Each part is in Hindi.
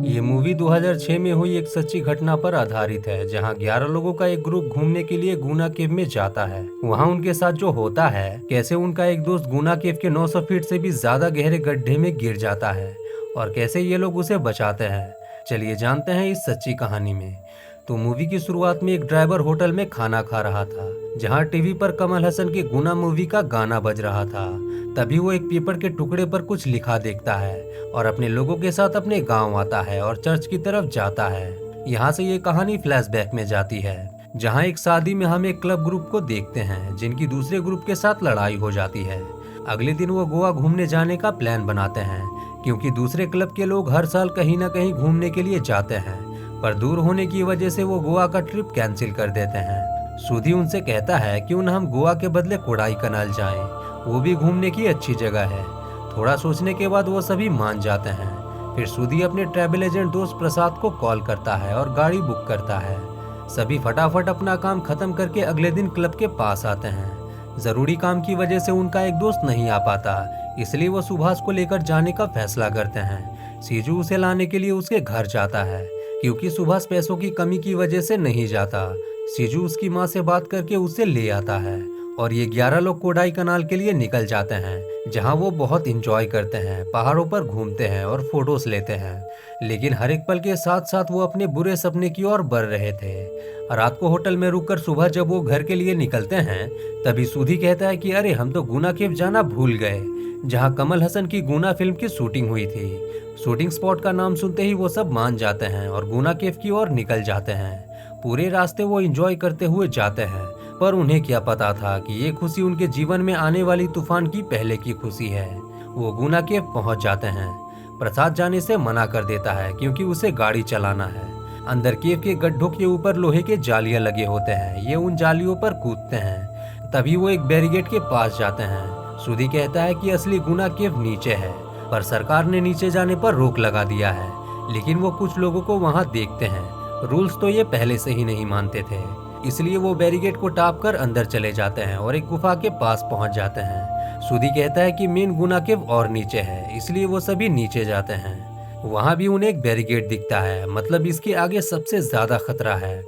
ये मूवी 2006 में हुई एक सच्ची घटना पर आधारित है, जहां 11 लोगों का एक ग्रुप घूमने के लिए गुना केव में जाता है। वहां उनके साथ जो होता है, कैसे उनका एक दोस्त गुना केव के 900 फीट से भी ज्यादा गहरे गड्ढे में गिर जाता है और कैसे ये लोग उसे बचाते हैं। चलिए जानते हैं इस सच्ची कहानी में। तो मूवी की शुरुआत में एक ड्राइवर होटल में खाना खा रहा था, जहां टीवी पर कमल हसन के गुना मूवी का गाना बज रहा था। तभी वो एक पेपर के टुकड़े पर कुछ लिखा देखता है और अपने लोगों के साथ अपने गांव आता है और चर्च की तरफ जाता है। यहाँ से ये कहानी फ्लैशबैक में जाती है, जहाँ एक शादी में हम एक क्लब ग्रुप को देखते हैं जिनकी दूसरे ग्रुप के साथ लड़ाई हो जाती है। अगले दिन वो गोवा घूमने जाने का प्लान बनाते हैं, क्योंकि दूसरे क्लब के लोग हर साल कहीं ना कहीं घूमने के लिए जाते हैं, पर दूर होने की वजह से वो गोवा का ट्रिप कैंसिल कर देते हैं। सुधी उनसे कहता है कि उन हम गोवा के बदले कोडाई कनाल जाएं, वो भी घूमने की अच्छी जगह है। थोड़ा सोचने के बाद वो सभी मान जाते हैं। फिर सुधी अपने ट्रैवल एजेंट दोस्त प्रसाद को कॉल करता है और गाड़ी बुक करता है। सभी फटाफट अपना काम खत्म करके अगले दिन क्लब के पास आते हैं। जरूरी काम की वजह से उनका एक दोस्त नहीं आ पाता, इसलिए वो सुभाष को लेकर जाने का फैसला करते हैं। सीजू उसे लाने के लिए उसके घर जाता है, क्योंकि सुभाष पैसों की कमी की वजह से नहीं जाता। सीजू उसकी माँ से बात करके उसे ले आता है और ये 11 लोग कोडाई कनाल के लिए निकल जाते हैं, जहाँ वो बहुत इंजॉय करते हैं, पहाड़ों पर घूमते हैं और फोटोज लेते हैं। लेकिन हर एक पल के साथ साथ वो अपने बुरे सपने की ओर बढ़ रहे थे। रात को होटल में रुककर सुबह जब वो घर के लिए निकलते हैं, तभी सुधी कहता है कि अरे हम तो गुना केव जाना भूल गए, जहाँ कमल हसन की गुना फिल्म की शूटिंग हुई थी। शूटिंग स्पॉट का नाम सुनते ही वो सब मान जाते हैं और गुना केव की ओर निकल जाते हैं। पूरे रास्ते वो एंजॉय करते हुए जाते हैं, पर उन्हें क्या पता था कि ये खुशी उनके जीवन में आने वाली तूफान की पहले की खुशी है। वो गुना केव पहुंच जाते हैं। प्रसाद जाने से मना कर देता है, क्योंकि उसे गाड़ी चलाना है। अंदर केव के गड्ढों के ऊपर लोहे के जालियां लगे होते हैं, ये उन जालियों पर कूदते हैं। तभी वो एक बैरिकेड के पास जाते हैं। सुधी कहता है कि असली गुना केव नीचे है, पर सरकार ने नीचे जाने पर रोक लगा दिया है। लेकिन वो कुछ लोगों को वहाँ देखते हैं। रूल्स तो ये पहले से ही नहीं मानते थे, इसलिए वो बैरिकेड को टाप कर अंदर चले जाते हैं और एक गुफा के पास पहुंच जाते हैं। सुधी कहता है कि मेन गुना केव और नीचे है, इसलिए वो सभी नीचे जाते हैं। वहां भी उन्हें एक बैरिकेड दिखता है, मतलब इसके आगे सबसे ज्यादा खतरा है,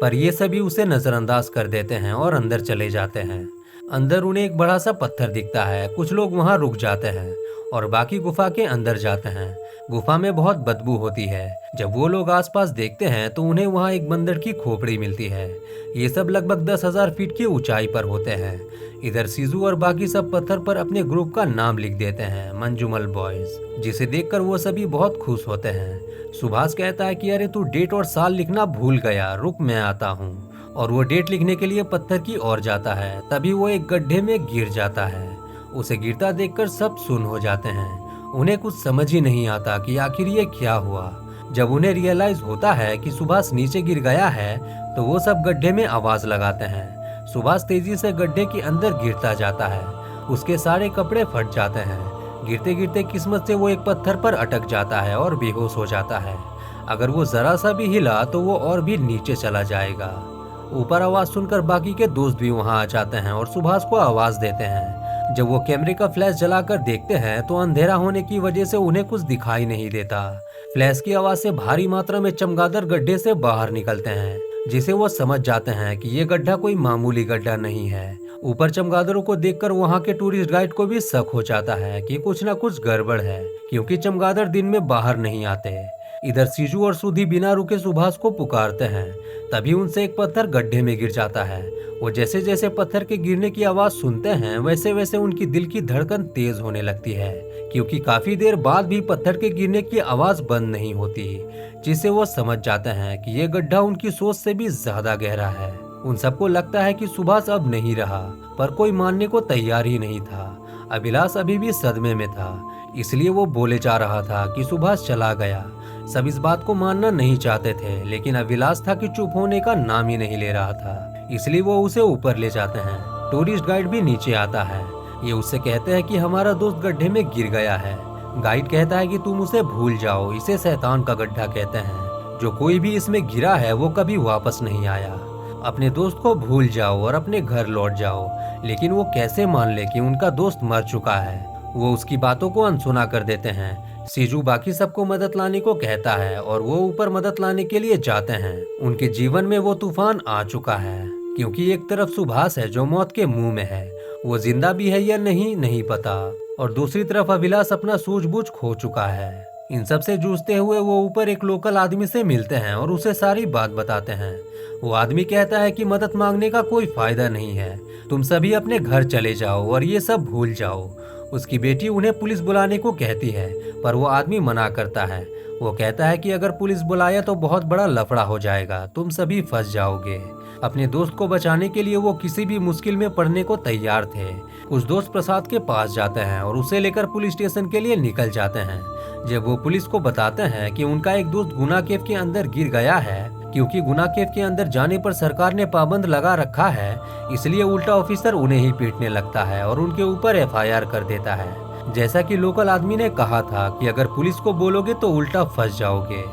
पर ये सभी उसे नजरअंदाज कर देते हैं और अंदर चले जाते हैं। अंदर उन्हें एक बड़ा सा पत्थर दिखता है। कुछ लोग वहां रुक जाते हैं और बाकी गुफा के अंदर जाते हैं। गुफा में बहुत बदबू होती है। जब वो लोग आसपास देखते हैं तो उन्हें वहाँ एक बंदर की खोपड़ी मिलती है। ये सब लगभग 10,000 फीट की ऊंचाई पर होते हैं। इधर सीजू और बाकी सब पत्थर पर अपने ग्रुप का नाम लिख देते हैं, मंजूमल बॉयज, जिसे देखकर वो सभी बहुत खुश होते हैं। सुभाष कहता है कि अरे तू डेट और साल लिखना भूल गया, रुक मैं आता हूँ। और वो डेट लिखने के लिए पत्थर की ओर जाता है। तभी वो एक गड्ढे में गिर जाता है। उसे गिरता देखकर सब सुन्न हो जाते हैं। उन्हें कुछ समझ ही नहीं आता कि आखिर ये क्या हुआ। जब उन्हें रियलाइज होता है कि सुभाष नीचे गिर गया है, तो वो सब गड्ढे में आवाज लगाते हैं। सुभाष तेजी से गड्ढे के अंदर गिरता जाता है। उसके सारे कपड़े फट जाते हैं। गिरते गिरते किस्मत से वो एक पत्थर पर अटक जाता है और बेहोश हो जाता है। अगर वो जरा सा भी हिला तो वो और भी नीचे चला जाएगा। ऊपर आवाज सुनकर बाकी के दोस्त भी वहां आ जाते हैं और सुभाष को आवाज देते हैं। जब वो कैमरे का फ्लैश जलाकर देखते हैं तो अंधेरा होने की वजह से उन्हें कुछ दिखाई नहीं देता। फ्लैश की आवाज से भारी मात्रा में चमगादड़ गड्ढे से बाहर निकलते हैं, जिसे वो समझ जाते हैं कि ये गड्ढा कोई मामूली गड्ढा नहीं है। ऊपर चमगादड़ों को देखकर वहाँ के टूरिस्ट गाइड को भी शक हो जाता है कि कुछ न कुछ गड़बड़ है, क्योंकि चमगादड़ दिन में बाहर नहीं आते। इधर सीजू और सुधी बिना रुके सुभाष को पुकारते हैं। तभी उनसे एक पत्थर गड्ढे में गिर जाता है। वो जैसे जैसे पत्थर के गिरने की आवाज सुनते हैं, वैसे वैसे उनकी दिल की धड़कन तेज होने लगती है, क्योंकि काफी देर बाद भी पत्थर के गिरने की आवाज बंद नहीं होती, जिससे वो समझ जाते हैं कि ये गड्ढा उनकी सोच से भी ज्यादा गहरा है। उन सबको लगता है कि सुभाष अब नहीं रहा, पर कोई मानने को तैयार ही नहीं था। अभिलाष अभी भी सदमे में था, इसलिए वो बोले जा रहा था कि सुभाष चला गया। सब इस बात को मानना नहीं चाहते थे, लेकिन अभिलाष था कि चुप होने का नाम ही नहीं ले रहा था, इसलिए वो उसे ऊपर ले जाते हैं। टूरिस्ट गाइड भी नीचे आता है। ये उससे कहते हैं कि हमारा दोस्त गड्ढे में गिर गया है। गाइड कहता है कि तुम उसे भूल जाओ, इसे शैतान का गड्ढा कहते हैं। जो कोई भी इसमें गिरा है वो कभी वापस नहीं आया। अपने दोस्त को भूल जाओ और अपने घर लौट जाओ। लेकिन वो कैसे मान ले कि उनका दोस्त मर चुका है। वो उसकी बातों को अनसुना कर देते हैं, सीजू बाकी सबको मदद लाने को कहता है और वो ऊपर मदद लाने के लिए जाते हैं। उनके जीवन में वो तूफान आ चुका है, क्योंकि एक तरफ सुभाष है जो मौत के मुंह में है, वो जिंदा भी है या नहीं पता, और दूसरी तरफ अभिलाष अपना सूझबूझ खो चुका है। इन सब से जूझते हुए वो ऊपर एक लोकल आदमी से मिलते हैं और उसे सारी बात बताते हैं। वो आदमी कहता है कि मदद मांगने का कोई फायदा नहीं है, तुम सभी अपने घर चले जाओ और ये सब भूल जाओ। उसकी बेटी उन्हें पुलिस बुलाने को कहती है, पर वो आदमी मना करता है। वो कहता है कि अगर पुलिस बुलाया तो बहुत बड़ा लफड़ा हो जाएगा, तुम सभी फंस जाओगे। अपने दोस्त को बचाने के लिए वो किसी भी मुश्किल में पड़ने को तैयार थे। कुछ दोस्त प्रसाद के पास जाते हैं और उसे लेकर पुलिस स्टेशन के लिए निकल जाते हैं। जब वो पुलिस को बताते हैं कि उनका एक दोस्त गुना केव के अंदर गिर गया है, क्योंकि गुना केव के अंदर जाने पर सरकार ने पाबंद लगा रखा है, इसलिए उल्टा ऑफिसर उन्हें ही पीटने लगता है और उनके ऊपर एफआईआर कर देता है। जैसा कि लोकल आदमी ने कहा था कि अगर पुलिस को बोलोगे तो उल्टा फंस जाओगे,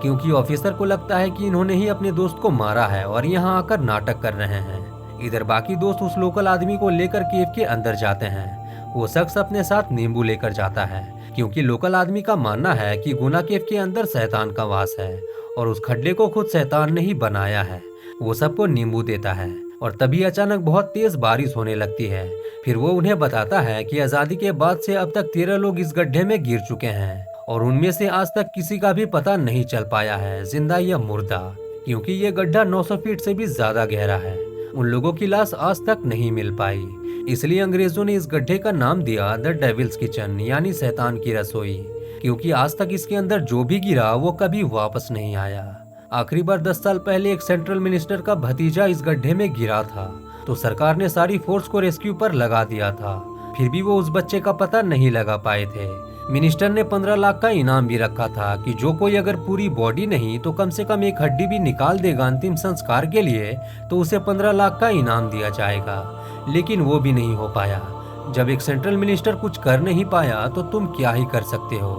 क्योंकि ऑफिसर को लगता है कि इन्होंने ही अपने दोस्त को मारा है और यहाँ आकर नाटक कर रहे हैं। इधर बाकी दोस्त उस लोकल आदमी को लेकर केव के अंदर जाते हैं। वो शख्स अपने साथ नींबू लेकर जाता है, क्योंकि लोकल आदमी का मानना है कि गुना केव के अंदर शैतान का वास है और उस खड्डे को खुद शैतान ने ही बनाया है। वो सबको नींबू देता है और तभी अचानक बहुत तेज बारिश होने लगती है। फिर वो उन्हें बताता है कि आजादी के बाद से अब तक 13 लोग इस गड्ढे में गिर चुके हैं और उनमें से आज तक किसी का भी पता नहीं चल पाया है, जिंदा या मुर्दा, क्योंकि ये गड्ढा 900 फीट से भी ज्यादा गहरा है। उन लोगों की लाश आज तक नहीं मिल पाई, इसलिए अंग्रेजों ने इस गड्ढे का नाम दिया द डेविल्स किचन, यानी शैतान की रसोई, क्योंकि आज तक इसके अंदर जो भी गिरा वो कभी वापस नहीं आया। आखिरी बार 10 साल पहले एक सेंट्रल मिनिस्टर का भतीजा इस गड्ढे में गिरा था, तो सरकार ने सारी फोर्स को रेस्क्यू पर लगा दिया था, फिर भी वो उस बच्चे का पता नहीं लगा पाए थे। मिनिस्टर ने 15 लाख का इनाम भी रखा था कि जो कोई अगर पूरी बॉडी नहीं तो कम से कम एक हड्डी भी निकाल देगा अंतिम संस्कार के लिए, तो उसे 15 लाख का इनाम दिया जाएगा। लेकिन वो भी नहीं हो पाया। जब एक सेंट्रल मिनिस्टर कुछ कर नहीं पाया तो तुम क्या ही कर सकते हो।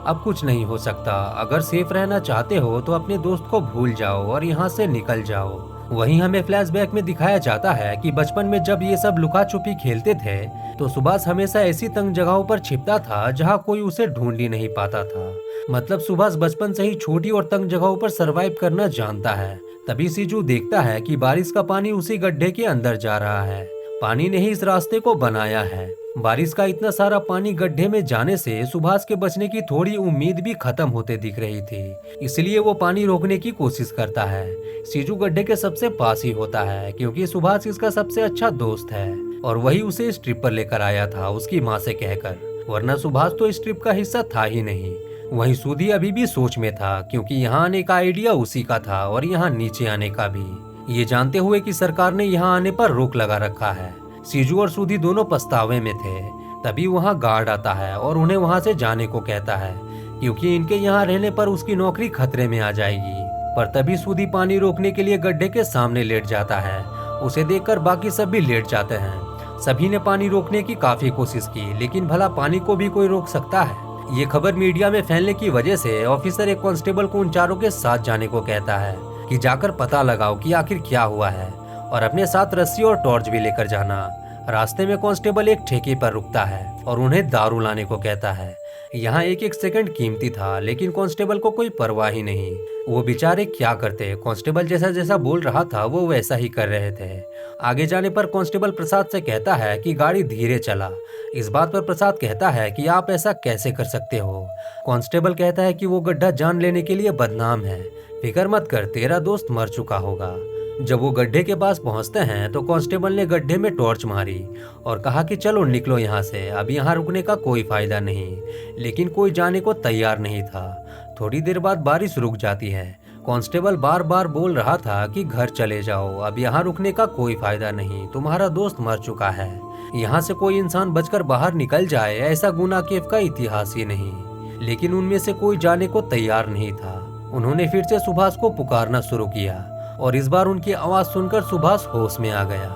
अब कुछ नहीं हो सकता। अगर सेफ रहना चाहते हो तो अपने दोस्त को भूल जाओ और यहाँ से निकल जाओ। वहीं हमें फ्लैशबैक में दिखाया जाता है कि बचपन में जब ये सब लुका छुपी खेलते थे तो सुभाष हमेशा ऐसी तंग जगहों पर छिपता था जहाँ कोई उसे ढूंढ ही नहीं पाता था। मतलब सुभाष बचपन से ही छोटी और तंग जगहों पर सरवाइव करना जानता है। तभी सीजू देखता है कि बारिश का पानी उसी गड्ढे के अंदर जा रहा है। पानी ने ही इस रास्ते को बनाया है। बारिश का इतना सारा पानी गड्ढे में जाने से सुभाष के बचने की थोड़ी उम्मीद भी खत्म होते दिख रही थी, इसलिए वो पानी रोकने की कोशिश करता है। सीजू गड्ढे के सबसे पास ही होता है, क्योंकि सुभाष इसका सबसे अच्छा दोस्त है और वही उसे इस ट्रिप पर लेकर आया था उसकी माँ से कहकर, वरना सुभाष तो इस ट्रिप का हिस्सा था ही नहीं। वहीं सूदी अभी भी सोच में था, क्योंकि यहाँ आने का आइडिया उसी का था और यहाँ नीचे आने का भी, ये जानते हुए कि सरकार ने यहाँ आने पर रोक लगा रखा है। सीजू और सूदी दोनों पछतावे में थे। तभी वहाँ गार्ड आता है और उन्हें वहाँ से जाने को कहता है, क्योंकि इनके यहाँ रहने पर उसकी नौकरी खतरे में आ जाएगी। पर तभी सूदी पानी रोकने के लिए गड्ढे के सामने लेट जाता है। उसे देखकर बाकी सब भी लेट जाते हैं। सभी ने पानी रोकने की काफी कोशिश की, लेकिन भला पानी को भी कोई रोक सकता है? ये खबर मीडिया में फैलने की वजह से ऑफिसर एक कांस्टेबल को उन चारों के साथ जाने को कहता है कि जाकर पता लगाओ कि आखिर क्या हुआ है, और अपने साथ रस्सी और टॉर्च भी लेकर जाना। रास्ते में कांस्टेबल एक ठेके पर रुकता है और उन्हें दारू लाने को कहता है। यहाँ एक एक सेकंड कीमती था, लेकिन कांस्टेबल को कोई परवाह ही नहीं। वो बेचारे क्या करते, कांस्टेबल जैसा जैसा बोल रहा था वो वैसा ही कर रहे थे। आगे जाने पर कांस्टेबल प्रसाद से कहता है कि गाड़ी धीरे चला। इस बात पर प्रसाद कहता है कि आप ऐसा कैसे कर सकते हो। कांस्टेबल कहता है कि वो गड्ढा जान लेने के लिए बदनाम है, फिक्र मत कर, तेरा दोस्त मर चुका होगा। जब वो गड्ढे के पास पहुंचते हैं तो कांस्टेबल ने गड्ढे में टॉर्च मारी और कहा कि चलो निकलो यहाँ से, अब यहाँ रुकने का कोई फायदा नहीं। लेकिन कोई जाने को तैयार नहीं था। थोड़ी देर बाद बारिश रुक जाती है। कांस्टेबल बार बार बोल रहा था कि घर चले जाओ, अब यहाँ रुकने का कोई फायदा नहीं, तुम्हारा दोस्त मर चुका है। यहाँ से कोई इंसान बचकर बाहर निकल जाए, ऐसा गुना केव का इतिहास ही नहीं। लेकिन उनमें से कोई जाने को तैयार नहीं था। उन्होंने फिर से सुभाष को पुकारना शुरू किया और इस बार उनकी आवाज सुनकर सुभाष होश में आ गया।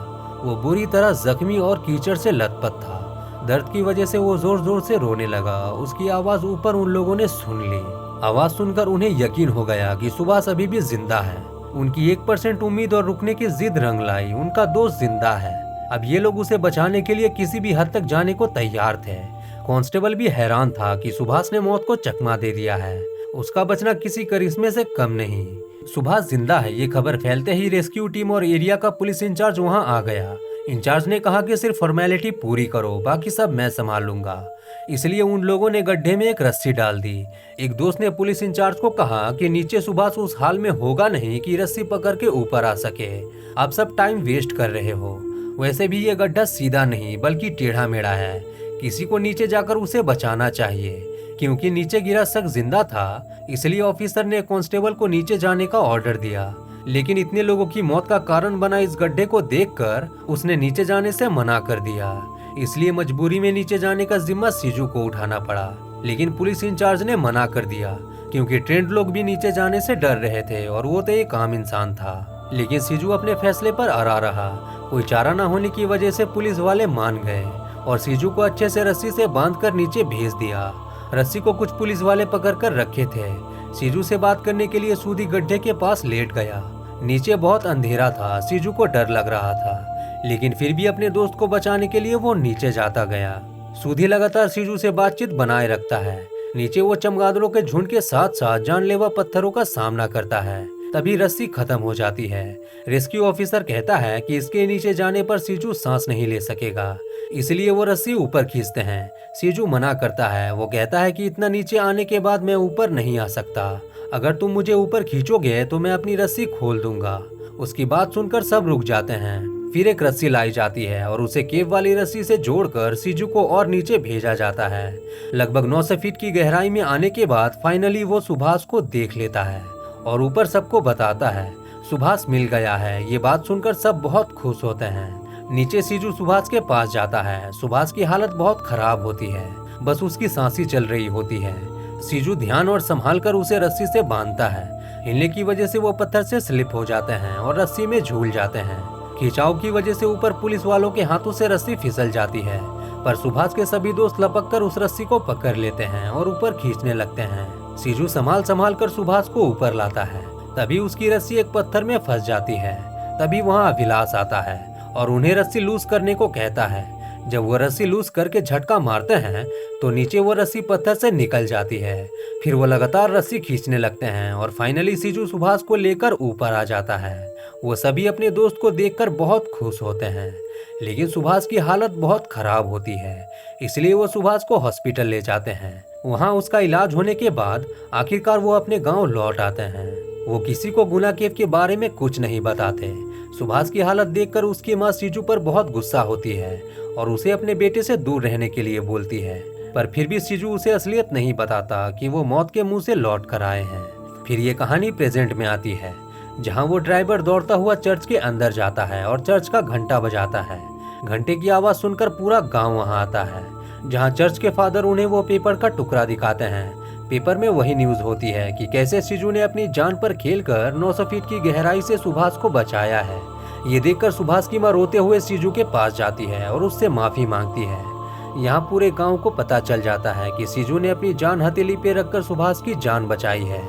वो बुरी तरह जख्मी और कीचड़ से लथपथ था। दर्द की वजह से वो जोर जोर से रोने लगा। उसकी आवाज ऊपर उन लोगों ने सुन ली। आवाज सुनकर उन्हें यकीन हो गया कि सुभाष अभी भी जिंदा है। उनकी 1% उम्मीद और रुकने की जिद रंग लाई। उनका दोस्त जिंदा है। अब ये लोग उसे बचाने के लिए किसी भी हद तक जाने को तैयार थे। कांस्टेबल भी हैरान था कि सुभाष ने मौत को चकमा दे दिया है। उसका बचना किसी करिश्मे से कम नहीं। सुभाष जिंदा है ये खबर फैलते ही रेस्क्यू टीम और एरिया का पुलिस इंचार्ज वहां आ गया। इंचार्ज ने कहा कि सिर्फ फॉर्मेलिटी पूरी करो, बाकी सब मैं संभाल लूंगा। इसलिए उन लोगों ने गड्ढे में एक रस्सी डाल दी। एक दोस्त ने पुलिस इंचार्ज को कहा कि नीचे सुभाष उस हाल में होगा नहीं कि रस्सी पकड़ के ऊपर आ सके। आप सब टाइम वेस्ट कर रहे हो। वैसे भी ये गड्ढा सीधा नहीं बल्कि टेढ़ा मेढ़ा है। किसी को नीचे जाकर उसे बचाना चाहिए। क्योंकि नीचे गिरा शख्स जिंदा था, इसलिए ऑफिसर ने कांस्टेबल को नीचे जाने का ऑर्डर दिया। लेकिन इतने लोगों की मौत का कारण बना इस गड्ढे को देखकर उसने नीचे जाने से मना कर दिया। इसलिए मजबूरी में नीचे जाने का जिम्मा सीजू को उठाना पड़ा। लेकिन पुलिस इंचार्ज ने मना कर दिया क्योंकि ट्रेंड लोग भी नीचे जाने से डर रहे थे और वो तो एक आम इंसान था। लेकिन सीजू अपने फैसले पर अड़ा रहा। कोई चारा न होने की वजह से पुलिस वाले मान गए और सीजू को अच्छे से रस्सी से बांधकर नीचे भेज दिया। रस्सी को कुछ पुलिस वाले पकड़कर रखे थे। सीजू से बात करने के लिए सूदी गड्ढे के पास लेट गया। नीचे बहुत अंधेरा था, सीजू को डर लग रहा था, लेकिन फिर भी अपने दोस्त को बचाने के लिए वो नीचे जाता गया। सूदी लगातार सीजू से बातचीत बनाए रखता है। नीचे वो चमगादड़ों के झुंड के साथ साथ जानलेवा पत्थरों का सामना करता है। तभी रस्सी खत्म हो जाती है। रेस्क्यू ऑफिसर कहता है कि इसके नीचे जाने पर सीजू सांस नहीं ले सकेगा, इसलिए वो रस्सी ऊपर खींचते हैं। सीजू मना करता है। वो कहता है कि इतना नीचे आने के बाद मैं ऊपर नहीं आ सकता। अगर तुम मुझे ऊपर खींचोगे तो मैं अपनी रस्सी खोल दूंगा। उसकी बात सुनकर सब रुक जाते हैं। फिर एक रस्सी लाई जाती है और उसे केव वाली रस्सी से जोड़कर सीजू को और नीचे भेजा जाता है। लगभग 900 फीट की गहराई में आने के बाद फाइनली वो सुभाष को देख लेता है और ऊपर सबको बताता है सुभाष मिल गया है। ये बात सुनकर सब बहुत खुश होते हैं। नीचे सीजू सुभाष के पास जाता है। सुभाष की हालत बहुत खराब होती है, बस उसकी सांसें चल रही होती है। सीजू ध्यान और संभाल कर उसे रस्सी से बांधता है। हिलने की वजह से वो पत्थर से स्लिप हो जाते हैं और रस्सी में झूल जाते हैं। खिंचाव की वजह से ऊपर पुलिस वालों के हाथों से रस्सी फिसल जाती है, पर सुभाष के सभी दोस्त लपक कर उस रस्सी को पकड़ लेते हैं और ऊपर खींचने लगते हैं। सीजू संभाल कर सुभाष को ऊपर लाता है। तभी उसकी रस्सी एक पत्थर में फंस जाती है। तभी वहाँ अभिलाष आता है और उन्हें रस्सी लूज करने को कहता है। जब वो रस्सी लूज करके झटका मारते हैं तो नीचे वो रस्सी पत्थर से निकल जाती है। फिर वो लगातार रस्सी खींचने लगते हैं और फाइनली सीजू सुभाष को लेकर ऊपर आ जाता है। वो सभी अपने दोस्त को देखकर बहुत खुश होते हैं, लेकिन सुभाष की हालत बहुत खराब होती है, इसलिए वो सुभाष को हॉस्पिटल ले जाते हैं। वहाँ उसका इलाज होने के बाद आखिरकार वो अपने गाँव लौट आते हैं। वो किसी को गुना केव के बारे में कुछ नहीं बताते। सुभाष की हालत देखकर उसकी माँ सीजू पर बहुत गुस्सा होती है और उसे अपने बेटे से दूर रहने के लिए बोलती है, पर फिर भी सीजू उसे असलियत नहीं बताता कि वो मौत के मुंह से लौट कर आए हैं। फिर ये कहानी प्रेजेंट में आती है, जहां वो ड्राइवर दौड़ता हुआ चर्च के अंदर जाता है और चर्च का घंटा बजाता है। घंटे की आवाज सुनकर पूरा गांव वहां आता है, जहां चर्च के फादर उन्हें वो पेपर का टुकड़ा दिखाते हैं। पेपर में वही न्यूज होती है कि कैसे सीजू ने अपनी जान पर खेलकर 900 फीट की गहराई से सुभाष को बचाया है। ये देखकर सुभाष की माँ रोते हुए सीजू के पास जाती है और उससे माफी मांगती है। यहाँ पूरे गांव को पता चल जाता है कि सीजू ने अपनी जान हथेली पे रखकर सुभाष की जान बचाई है।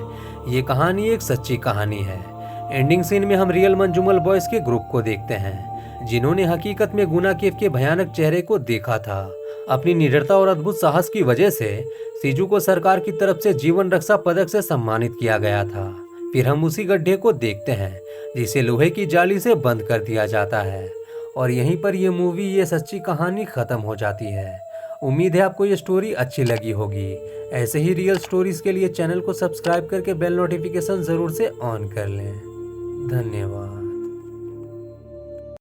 ये कहानी एक सच्ची कहानी है। एंडिंग सीन में हम रियल मंजूमल बॉयज के ग्रुप को देखते हैं, जिन्होंने हकीकत में गुना केव के भयानक चेहरे को देखा था। अपनी निडरता और अद्भुत साहस की वजह से सीजू को सरकार की तरफ से जीवन रक्षा पदक से सम्मानित किया गया था। फिर हम उसी गड्ढे को देखते हैं जिसे लोहे की जाली से बंद कर दिया जाता है, और यहीं पर ये मूवी, ये सच्ची कहानी खत्म हो जाती है। उम्मीद है आपको ये स्टोरी अच्छी लगी होगी। ऐसे ही रियल स्टोरीज के लिए चैनल को सब्सक्राइब करके बेल नोटिफिकेशन जरूर से ऑन कर लें। धन्यवाद।